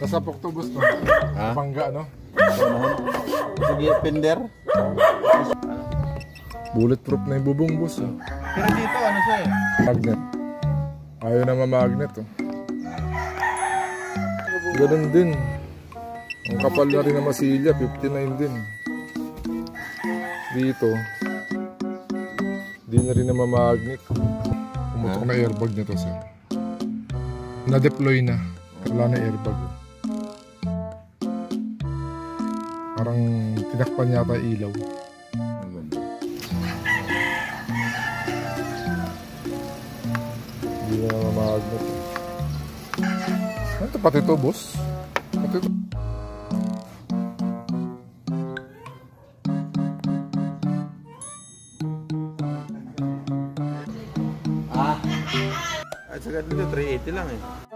Kasapok to boss no? Ha? Pangga no? Sige, pender. Bulletproof na yung bubong boss oh. Pero dito, ano siya eh? Magnet. Ayaw na mamagnet oh. Ganun din. Ang kapal na rin na masilya, 59 din. Dito, di na rin na mamagnet. Pumutok na airbag niya to sir. Na-deploy na. Wala na airbag. Parang tinakpan yata ilaw. Hindi na mamagnet. Ano pati ito boss? Pati ito. At saka dito, 380 lang eh.